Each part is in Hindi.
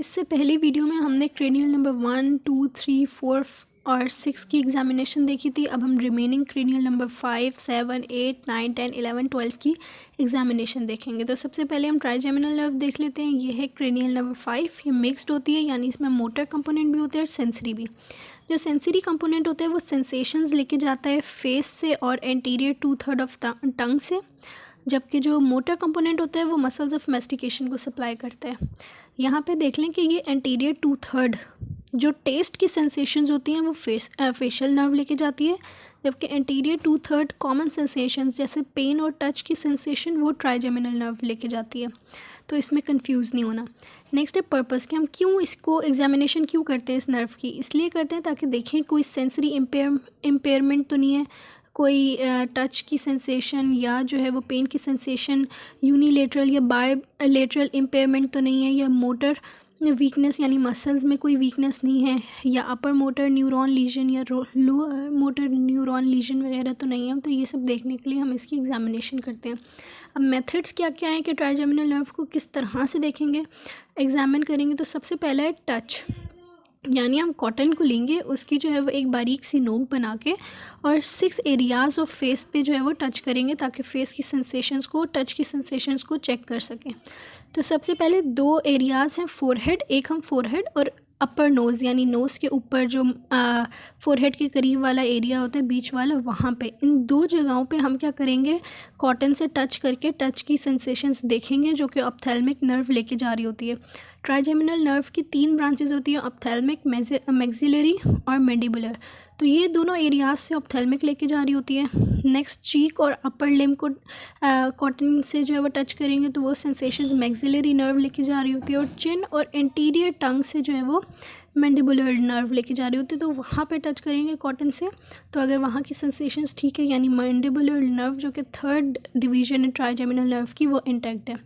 इससे पहले वीडियो में हमने क्रेनियल नंबर 1, 2, 3, 4 और 6 की एग्जामिनेशन देखी थी। अब हम रिमेनिंग क्रेनियल नंबर 5, 7, 8, 9, 10, 11, 12 की एग्जामिनेशन देखेंगे। तो सबसे पहले हम ट्राइजेमिनल नर्व देख लेते हैं। ये है क्रेनियल नंबर 5। ये मिक्स्ड होती है, यानी इसमें मोटर कंपोनेंट भी होते हैं और सेंसरी भी। जो सेंसरी कंपोनेंट होता है वो सेंसेशंस लेके जाता है फेस से और एंटीरियर 2/3 ऑफ टंग से, जबकि जो मोटर कंपोनेंट होता है वो मसल्स ऑफ मैस्टिकेशन को सप्लाई करता है। यहाँ पे देख लें कि ये एंटीरियर 2/3 जो टेस्ट की सेंसेशंस होती हैं वो फेशियल नर्व लेके जाती है, जबकि एंटीरियर 2/3 कॉमन सेंसेशंस जैसे पेन और टच की सेंसेशन वो ट्राइजेमिनल नर्व लेके जाती है। तो इसमें कंफ्यूज नहीं होना। नेक्स्ट है पर्पस, कि हम क्यों इसको एग्जामिनेशन क्यों करते हैं इस नर्व की। इसलिए करते हैं ताकि देखें कोई सेंसरी इम्पेयरमेंट तो नहीं है, कोई टच की सेंसेशन या जो है वो पेन की सेंसेशन यूनिलेटरल या बायलेटरल इम्पेयरमेंट तो नहीं है, या मोटर वीकनेस यानी मसल्स में कोई वीकनेस नहीं है, या अपर मोटर न्यूरॉन लीजन या लोअर मोटर न्यूरॉन लीजन वगैरह तो नहीं है। तो ये सब देखने के लिए हम इसकी एग्जामिनेशन करते हैं। अब मेथड्स क्या क्या हैं कि ट्राइजेमिनल नर्व को किस तरह से देखेंगे, एग्जामिन करेंगे। तो सबसे पहला है टच, यानी हम कॉटन को लेंगे, उसकी जो है वो एक बारीक सी नोक बना के और 6 एरियाज़ ऑफ फेस पे जो है वो टच करेंगे ताकि फेस की सेंसेशंस को, टच की सेंसेशंस को चेक कर सकें। तो सबसे पहले 2 एरियाज़ हैं फोरहेड, एक हम फोरहेड और अपर नोज़ यानी नोज़ के ऊपर जो फोरहेड के करीब वाला एरिया होता है बीच वाला, वहाँ पे इन 2 जगहों पे हम क्या करेंगे, कॉटन से टच करके टच की सेंसेशंस देखेंगे जो कि ऑप्थेल्मिक नर्व लेके जा रही होती है। ट्राइजेमिनल नर्व की 3 ब्रांचेस होती हैं, ऑप्थेल्मिक, मैक्सिलरी और मैंडिबुलर। तो ये दोनों एरियाज से ऑप्थेल्मिक लेके जा रही होती है। नेक्स्ट चीक और अपर लिम्ब को कॉटन से जो है वो टच करेंगे तो वो सेंसेशंस मैक्सिलरी नर्व लेके जा रही होती है, और चिन और एंटीरियर टंग से जो है वो मैंडिबुलर नर्व लेके जा रही होती है। तो वहाँ पे टच करेंगे कॉटन से, तो अगर वहाँ की सेंसेशंस ठीक है यानी मैंडिबुलर नर्व जो कि 3rd डिवीजन है ट्राइजेमिनल नर्व की वो इंटैक्ट है।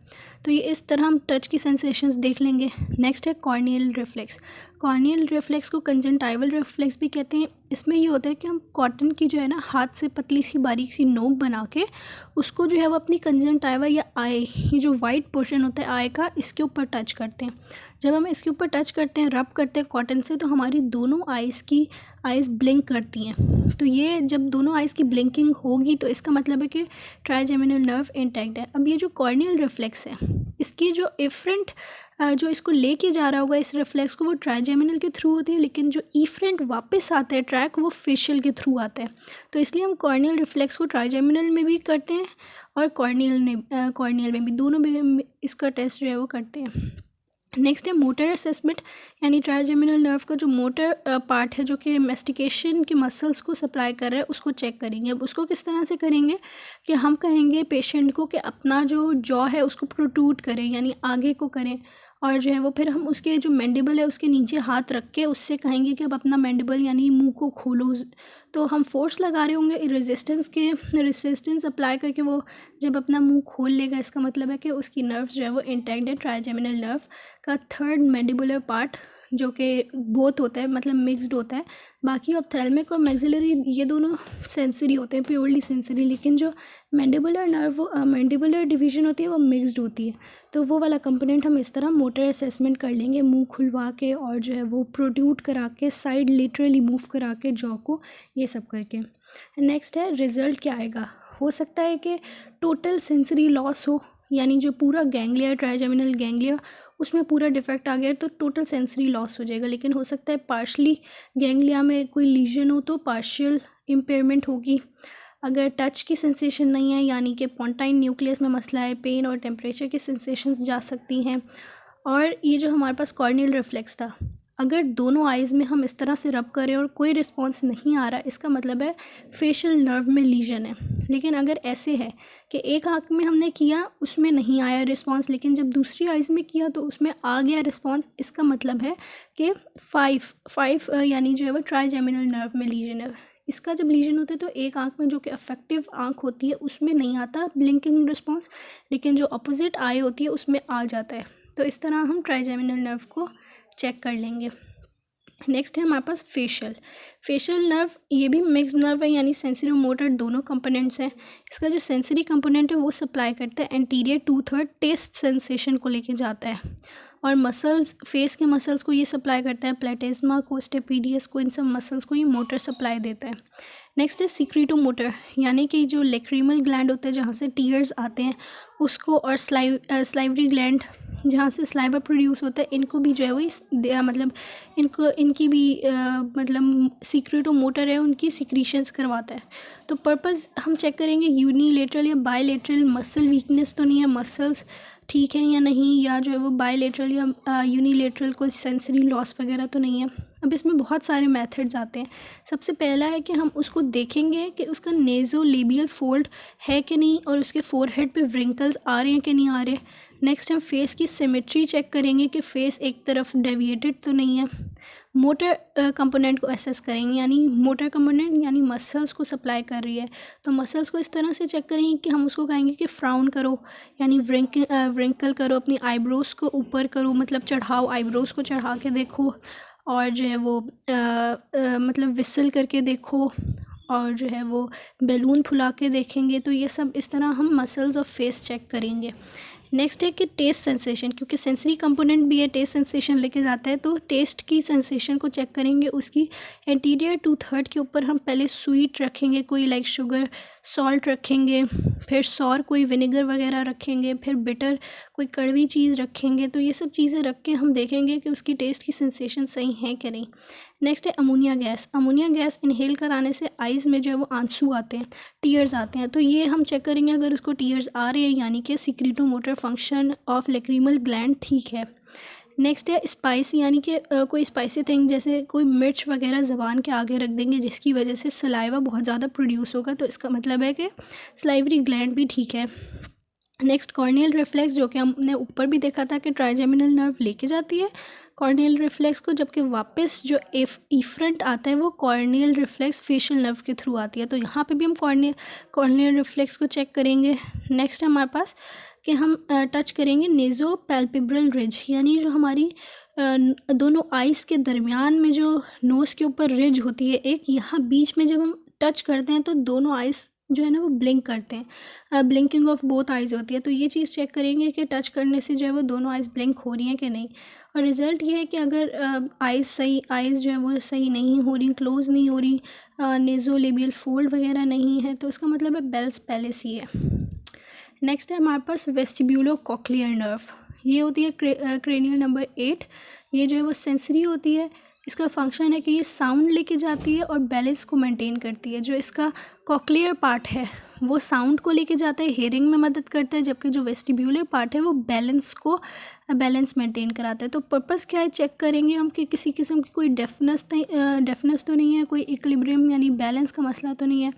तो ये इस तरह हम टच की सेंसेशंस देख लेंगे। नेक्स्ट है कॉर्नियल रिफ्लेक्स। कॉर्नियल रिफ्लेक्स को कंजंक्टिवल रिफ्लेक्स भी कहते हैं। इसमें ये होता है कि हम कॉटन की जो है ना हाथ से पतली सी बारीक सी नोक बना के उसको जो है वो अपनी कंजंक्टिवा या आई, ये जो वाइट पोर्शन होता है आई का, इसके ऊपर टच करते हैं। जब हम इसके ऊपर टच करते हैं, रब करते हैं कॉटन से, तो हमारी दोनों आइज़ ब्लिंक करती हैं। तो ये जब दोनों आइज़ की ब्लिंकिंग होगी तो इसका मतलब है कि ट्राइजेमिनल नर्व इंटैक्ट है। अब ये जो कॉर्नियल रिफ्लेक्स है, इसकी जो एफरेंट जो इसको लेके जा रहा होगा इस रिफ्लेक्स को, वो ट्राइजेमिनल के थ्रू होती है, लेकिन जो ईफ्रेंट वापस आता है ट्रैक वो फेशियल के थ्रू आता है। तो इसलिए हम कॉर्नियल रिफ्लेक्स को ट्राइजेमिनल में भी करते हैं और कॉर्नियल में भी, दोनों में इसका टेस्ट जो है वो करते हैं। नेक्स्ट है मोटर असेसमेंट, यानी ट्राइजेमिनल नर्व का जो मोटर पार्ट है जो कि मैस्टिकेशन के मसल्स को सप्लाई कर रहा है उसको चेक करेंगे। अब उसको किस तरह से करेंगे कि हम कहेंगे पेशेंट को कि अपना जो जॉ है उसको प्रोट्रूड करें, यानी आगे को करें, और जो है वो फिर हम उसके जो मैंडिबल है उसके नीचे हाथ रख के उससे कहेंगे कि अब अपना मैंडिबल यानी मुंह को खोलो। तो हम फोर्स लगा रहे होंगे रेजिस्टेंस अप्लाई करके वो जब अपना मुंह खोल लेगा, इसका मतलब है कि उसकी नर्व्स जो है वो इंटैक्ट है। ट्राइजेमिनल नर्व का 3rd मैंडिबुलर पार्ट जो कि बोथ होता है, मतलब मिक्स्ड होता है। बाकी ऑप्थेल्मिक और मैक्सिलरी ये दोनों सेंसरी होते हैं, प्योरली सेंसरी, लेकिन जो मैंडिबुलर नर्व मैंडिबुलर डिवीजन होती है वो मिक्स्ड होती है। तो वो वाला कंपोनेंट हम इस तरह मोटर असेसमेंट कर लेंगे, मुंह खुलवा के और जो है वो प्रोट्रूड करा के, साइड लेटरली मूव करा के जॉ को, ये सब करके। नेक्स्ट है रिजल्ट क्या आएगा। हो सकता है कि टोटल सेंसरी लॉस हो, यानी जो पूरा गैंग्लिया, ट्राइजेमिनल गैंग्लिया, उसमें पूरा डिफेक्ट आ गया तो टोटल सेंसरी लॉस हो जाएगा। लेकिन हो सकता है पार्शली गैंग्लिया में कोई लीजन हो तो पार्शियल इम्पेयरमेंट होगी। अगर टच की सेंसेशन नहीं है, यानी कि पोंटाइन न्यूक्लियस में मसला है, पेन और टेम्परेचर की सेंसेशंस जा सकती हैं। और ये जो हमारे पास कॉर्नियल रिफ्लेक्स था, अगर दोनों आइज़ में हम इस तरह से रब करें और कोई रिस्पांस नहीं आ रहा, इसका मतलब है फेशियल नर्व में लीजन है। लेकिन अगर ऐसे है कि एक आँख में हमने किया उसमें नहीं आया रिस्पांस, लेकिन जब दूसरी आइज़ में किया तो उसमें आ गया रिस्पांस, इसका मतलब है कि 5 यानी जो है वो ट्राइजेमिनल नर्व में लीजन है। इसका जब लीजन होता है तो एक आँख में जो कि अफेक्टिव आँख होती है उसमें नहीं आता ब्लिंकिंग रिस्पांस, लेकिन जो अपोजिट आई होती है उसमें आ जाता है। तो इस तरह हम ट्राइजेमिनल नर्व को चेक कर लेंगे। नेक्स्ट है हमारे पास फेशियल नर्व। ये भी मिक्स्ड नर्व है, यानी सेंसरी और मोटर दोनों कंपोनेंट्स हैं। इसका जो सेंसरी कंपोनेंट है वो सप्लाई करता है एंटीरियर 2/3 टेस्ट सेंसेशन को लेके जाता है, और मसल्स, फेस के मसल्स को ये सप्लाई करता है, प्लेटेज्मा को, स्टेपीडियस को, इन सब मसल्स को ये मोटर सप्लाई देता है। नेक्स्ट है सीक्रीटोमोटर, यानी कि जो लेक्रीमल ग्लैंड होता है जहाँ से टीयर्स आते हैं उसको, और स्लाइवरी ग्लैंड जहाँ से स्लाइवा प्रोड्यूस होता है, इनको भी जो है वो मतलब इनकी भी मतलब सीक्रेटोमोटर है, उनकी सिक्रीशंस करवाता है। तो पर्पस हम चेक करेंगे यूनिलेटरल या बायलेटरल मसल वीकनेस तो नहीं है, मसल्स ठीक है या नहीं, या जो है वो बायलेटरल या यूनिलेटरल कोई सेंसरी लॉस वगैरह तो नहीं है। अब इसमें बहुत सारे मेथड्स आते हैं। सबसे पहला है कि हम उसको देखेंगे कि उसका नेज़ोलेबियल फोल्ड है कि नहीं, और उसके फोरहेड पे व्रिंकल्स आ रहे हैं कि नहीं आ रहे। नेक्स्ट हम फेस की सिमेट्री चेक करेंगे कि फेस एक तरफ डेविएटेड तो नहीं है। मोटर कंपोनेंट को एसेस करेंगे, यानी मोटर कंपोनेंट यानी मसल्स को सप्लाई कर रही है, तो मसल्स को इस तरह से चेक करेंगे कि हम उसको कहेंगे कि फ्राउन करो, यानी व्रिंकल करो, अपनी आईब्रोज़ को ऊपर करो, मतलब चढ़ाओ, आईब्रोज़ को चढ़ा के देखो, और जो है वो मतलब विसल करके देखो, और जो है वो बैलून फुला के देखेंगे। तो ये सब इस तरह हम मसल्स और फेस चेक करेंगे। नेक्स्ट है कि टेस्ट सेंसेशन, क्योंकि सेंसरी कंपोनेंट भी है, टेस्ट सेंसेशन लेके जाता है, तो टेस्ट की सेंसेशन को चेक करेंगे। उसकी एंटीरियर 2/3 के ऊपर हम पहले स्वीट रखेंगे, कोई लाइक शुगर सॉल्ट रखेंगे, फिर सॉर कोई विनेगर वगैरह रखेंगे, फिर बिटर कोई कड़वी चीज़ रखेंगे। तो ये सब चीज़ें रख के हम देखेंगे कि उसकी टेस्ट की सेंसेशन सही है कि नहीं। नेक्स्ट है ammonia gas. Ammonia gas inhale कराने से आइज़ में जो है वो आंसू आते हैं, टीयर्स आते हैं, तो ये हम चेक करेंगे। अगर उसको टीयर्स आ रहे हैं यानी कि सीक्रेटोमोटर फंक्शन ऑफ लेक्रीमल ग्लैंड ठीक है। नेक्स्ट है स्पाइसी, यानी कि कोई स्पाइसी थिंग जैसे कोई मिर्च वगैरह ज़बान के आगे रख देंगे जिसकी वजह से सलाइवा बहुत ज़्यादा प्रोड्यूस होगा, तो इसका मतलब है कि स्लाइवरी ग्लैंड भी ठीक है। नेक्स्ट कॉर्नियल रिफ्लेक्स, जो कि हमने ऊपर भी देखा था कि ट्राइजेमिनल नर्व लेके जाती है कॉर्नियल रिफ्लेक्स को, जबकि वापस जो इफ्रंट आता है वो कॉर्नियल रिफ्लेक्स फेशियल नर्व के थ्रू आती है। तो यहाँ पे भी हम कॉर्नियल रिफ्लेक्स को चेक करेंगे। नेक्स्ट है हमारे पास कि हम टच करेंगे नेज़ो पैल्पेब्रल रिज, यानी जो हमारी दोनों आइज़ के दरमियान में जो नोज़ के ऊपर रिज होती है एक, यहाँ बीच में जब हम टच करते हैं तो दोनों आइज़ जो है ना वो ब्लिंक करते हैं, ब्लिंकिंग ऑफ बोथ आइज़ होती है। तो ये चीज़ चेक करेंगे कि टच करने से जो है वो दोनों आइज़ ब्लिंक हो रही हैं कि नहीं। और रिज़ल्ट ये है कि अगर आइज़ जो है वो सही नहीं हो रही, क्लोज़ नहीं हो रही, नेज़ोलेबियल फोल्ड वगैरह नहीं है, तो इसका मतलब है बेल्स पैलेसी है। नेक्स्ट है हमारे पास वेस्टिब्यूलो कॉक्लियर नर्व, ये होती है क्रेनियल नंबर 8। ये जो है वो सेंसरी होती है। इसका फंक्शन है कि ये साउंड लेके जाती है और बैलेंस को मेंटेन करती है। जो इसका कॉक्लियर पार्ट है वो साउंड को लेके जाता है, हेयरिंग में मदद करता है, जबकि जो वेस्टिब्यूलर पार्ट है वो बैलेंस मेंटेन कराता है। तो पर्पस क्या है, चेक करेंगे हम कि किसी किस्म की कोई डेफनेस तो नहीं है, कोई इक्विलिब्रियम यानी बैलेंस का मसला तो नहीं है।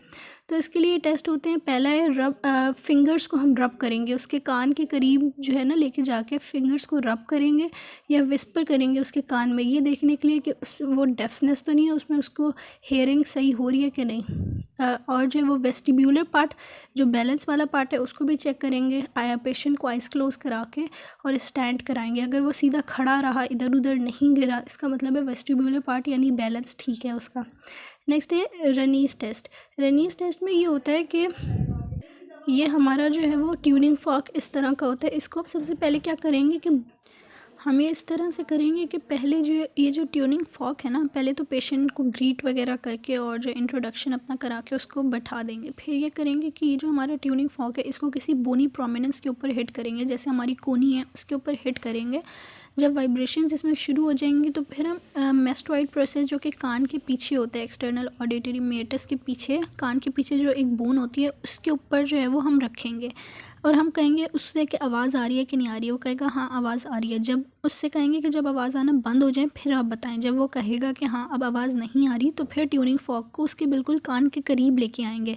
तो इसके लिए टेस्ट होते हैं। पहला है फिंगर्स को हम रब करेंगे, उसके कान के करीब जो है ना लेके जाके फिंगर्स को रब करेंगे या विस्पर करेंगे उसके कान में, ये देखने के लिए कि वो डेफनेस तो नहीं है, उसमें उसको हेयरिंग सही हो रही है कि नहीं। और जो है वो वेस्टिब्यूलर पार्ट जो बैलेंस वाला पार्ट है उसको भी चेक करेंगे। पेशेंट को आइज़ क्लोज करा के और स्टैंड कराएंगे। अगर वो सीधा खड़ा रहा, इधर उधर नहीं गिरा, इसका मतलब है वेस्टिब्यूलर पार्ट यानी बैलेंस ठीक है उसका। नेक्स्ट है रनीस टेस्ट। रनीस टेस्ट में ये होता है कि ये हमारा जो है वो ट्यूनिंग फॉर्क इस तरह का होता है। इसको आप सबसे पहले क्या करेंगे कि हम ये इस तरह से करेंगे कि पहले जो ये जो ट्यूनिंग फॉर्क है ना, पहले तो पेशेंट को ग्रीट वगैरह करके और जो इंट्रोडक्शन अपना करा के उसको बैठा देंगे। फिर ये करेंगे कि ये जो हमारा ट्यूनिंग फॉर्क है इसको किसी बोनी प्रोमिनेंस के ऊपर हिट करेंगे, जैसे हमारी कोनी है उसके ऊपर हिट करेंगे। जब वाइब्रेशंस इसमें शुरू हो जाएंगी तो फिर हम मेस्टोइड प्रोसेस जो कि कान के पीछे होता है, एक्सटर्नल ऑडिटरी मेटस के पीछे, कान के पीछे जो एक बोन होती है उसके ऊपर जो है वो हम रखेंगे और हम कहेंगे उससे कि आवाज़ आ रही है कि नहीं आ रही है। वो कहेगा हाँ आवाज़ आ रही है। जब उससे कहेंगे कि जब आवाज़ आना बंद हो जाए फिर आप बताएं। जब वो कहेगा कि हाँ अब आवाज़ नहीं आ रही तो फिर ट्यूनिंग फॉर्क को उसके बिल्कुल कान के करीब लेके आएंगे।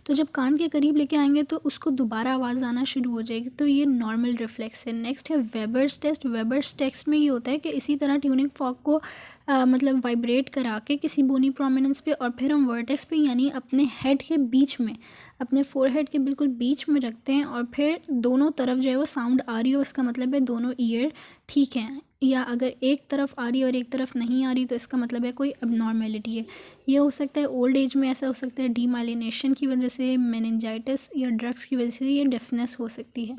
तो जब कान के करीब लेके आएंगे तो उसको दोबारा आवाज़ आना शुरू हो जाएगी। तो ये नॉर्मल रिफ्लेक्स है। नेक्स्ट है वेबर्स टेस्ट। वेबर्स टेस्ट में ये होता है कि इसी तरह ट्यूनिंग फॉर्क को मतलब वाइब्रेट करा के किसी बोनी प्रोमिनेंस पे और फिर हम वर्टेक्स पे यानी अपने हेड के बीच में, अपने फोरहेड के बिल्कुल बीच में रखते हैं और फिर दोनों तरफ जो है वो साउंड आ रही हो, इसका मतलब है दोनों ईयर ठीक हैं। या अगर एक तरफ आ रही है और एक तरफ नहीं आ रही तो इसका मतलब है कोई अबनॉर्मेलिटी है। ये हो सकता है ओल्ड एज में, ऐसा हो सकता है डीमाइलिनेशन की वजह से, मेनिंजाइटिस या ड्रग्स की वजह से ये डेफनेस हो सकती है।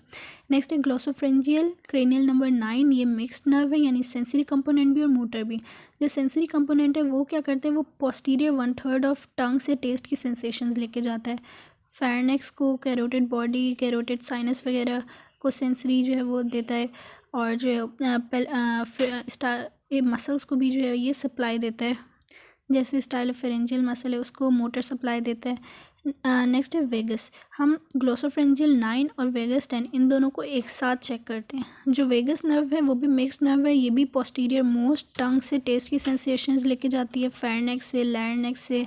नेक्स्ट है ग्लोसोफ्रेंजियल क्रेनियल नंबर 9। ये मिक्स्ड नर्व है, यानी सेंसरी कंपोनेंट भी और मोटर भी। जो सेंसरी कंपोनेंट है वो क्या करते हैं, वो पोस्टीरियर 1/3 ऑफ टंग से टेस्ट की सेंसेशंस लेके जाता है। फेरनेक्स को, कैरोटिड बॉडी, कैरोटिड साइनस वगैरह को सेंसरी जो है वो देता है, और जो मसल्स को भी जो है ये सप्लाई देता है, जैसे स्टाइलोफेरेंजियल मसल है उसको मोटर सप्लाई देता है। नेक्स्ट है वेगस। हम ग्लोसोफ्रेंजियल 9 और वेगस 10 इन दोनों को एक साथ चेक करते हैं। जो वेगस नर्व है वो भी मिक्स्ड नर्व है, ये भी पोस्टीरियर मोस्ट टंग से टेस्ट की सेंसेशंस लेके जाती है, फेरनेक्स से, लैरिंक्स से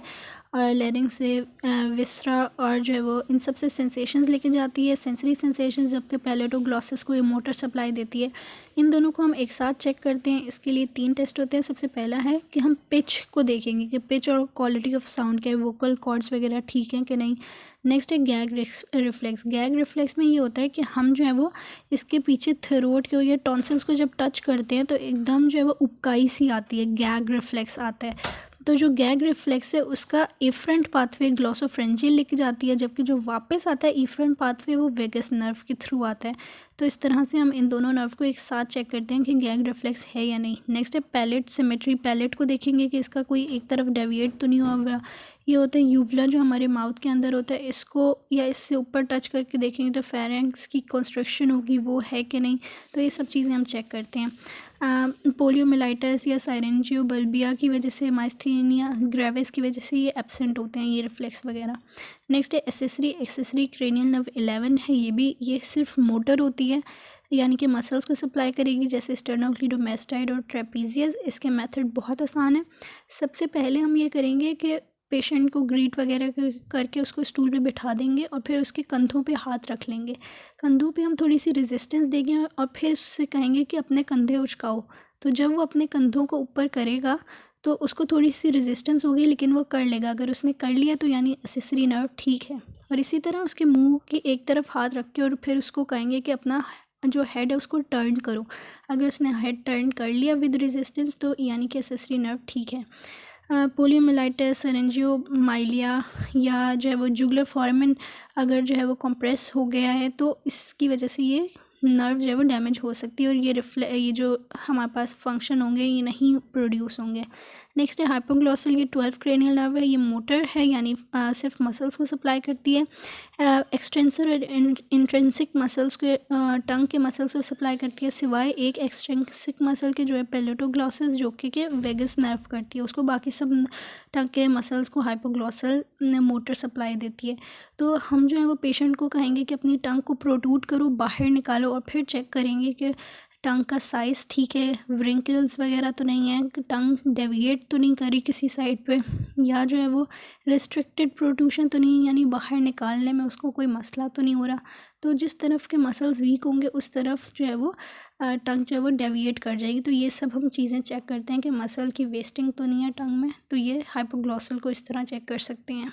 और लेरिंग से, विसरा और जो है वो इन सब से सेंसेशंस लेके जाती है, सेंसरी सेंसेशंस, जबकि पैलेटोग्लॉसस को ये मोटर सप्लाई देती है। इन दोनों को हम एक साथ चेक करते हैं। इसके लिए 3 टेस्ट होते हैं। सबसे पहला है कि हम पिच को देखेंगे कि पिच और क्वालिटी ऑफ साउंड क्या है, वोकल कॉर्ड्स वगैरह ठीक हैं कि नहीं। नेक्स्ट है गैग रिफ्लेक्स। गैग रिफ्लेक्स में ये होता है कि हम जो है वो इसके पीछे थ्रोट को या टॉन्सिल्स को जब टच करते हैं तो एकदम जो है वो उबकाई सी आती है, गैग रिफ्लेक्स आता है। तो जो गैग रिफ्लेक्स है उसका एफरेंट पाथवे ग्लोसोफ्रेंजियल लेके जाती है, जबकि जो वापस आता है एफरेंट पाथवे वो वेगस नर्व के थ्रू आता है। तो इस तरह से हम इन दोनों नर्व को एक साथ चेक करते हैं कि गैग रिफ्लेक्स है या नहीं। नेक्स्ट है पैलेट सिमेट्री। पैलेट को देखेंगे कि इसका कोई एक तरफ डेविएट तो नहीं हुआ। ये होता है यूवला जो हमारे माउथ के अंदर होता है, इसको या इससे ऊपर टच करके देखेंगे तो फेरेंक्स की कंस्ट्रक्शन होगी, वो है कि नहीं। तो ये सब चीज़ें हम चेक करते हैं। पोलियोमिलाइटिस या साइरेंजियोबल्बिया की वजह से, माइस्थीनिया ग्रेविस की वजह से ये एब्सेंट होते हैं ये रिफ्लेक्स वगैरह। नेक्स्ट है एक्सेसरी क्रेनियल नर्व 11 है। ये सिर्फ मोटर होती है, यानी कि मसल्स को सप्लाई करेगी, जैसे स्टर्नोक्लीडोमास्टाइड और ट्रेपीजियस। इसके मेथड बहुत आसान है। सबसे पहले हम ये करेंगे कि पेशेंट को ग्रीट वगैरह करके उसको स्टूल पे बिठा देंगे और फिर उसके कंधों पे हाथ रख लेंगे। कंधों पे हम थोड़ी सी रेजिस्टेंस देंगे और फिर उससे कहेंगे कि अपने कंधे उचकाओ। तो जब वो अपने कंधों को ऊपर करेगा तो उसको थोड़ी सी रेजिस्टेंस होगी, लेकिन वो कर लेगा। अगर उसने कर लिया तो यानी एक्सेसरी नर्व ठीक है। और इसी तरह उसके मुंह की एक तरफ हाथ रख के और फिर उसको कहेंगे कि अपना जो हेड है उसको टर्न करो। अगर उसने हेड टर्न कर लिया विद रेजिस्टेंस तो यानी कि एक्सेसरी नर्व ठीक है। पोलियोमिलाइटिस, सेरेंजियोमाइलिया या जो है वो जुगुलर फोरामेन अगर जो है वो कंप्रेस हो गया है तो इसकी वजह से ये नर्व जो है वो डैमेज हो सकती है और ये जो हमारे पास फंक्शन होंगे ये नहीं प्रोड्यूस होंगे। नेक्स्ट है हाइपोग्लॉसल। ये 12 क्रेनियल नर्व है। ये मोटर है, यानी सिर्फ मसल्स को सप्लाई करती है। एक्सटेंसर और इंट्रेंसिक मसल्स के, टंग के मसल्स को सप्लाई करती है, सिवाय एक एक्सट्रेंसिक मसल के जो है पैलेटोग्लॉसस, जो कि वेगस नर्व करती है उसको। बाकी सब टंग के मसल्स को हाइपोग्लॉसल मोटर सप्लाई देती है। तो हम जो है वो पेशेंट को कहेंगे कि अपनी टंग को प्रोट्रूड करो, बाहर निकालो, और फिर चेक करेंगे कि टंग का साइज़ ठीक है, व्रिंकल्स वगैरह तो नहीं है, टंग डेविएट तो नहीं करी किसी साइड पे, या जो है वो रिस्ट्रिक्टेड प्रोट्रूशन तो नहीं, यानी बाहर निकालने में उसको कोई मसला तो नहीं हो रहा। तो जिस तरफ के मसल्स वीक होंगे उस तरफ जो है वो टंग जो है वो डेविएट कर जाएगी। तो ये सब हम चीज़ें चेक करते हैं कि मसल की वेस्टिंग तो नहीं है टंग में। तो ये हाइपोग्लॉसल को इस तरह चेक कर सकते हैं।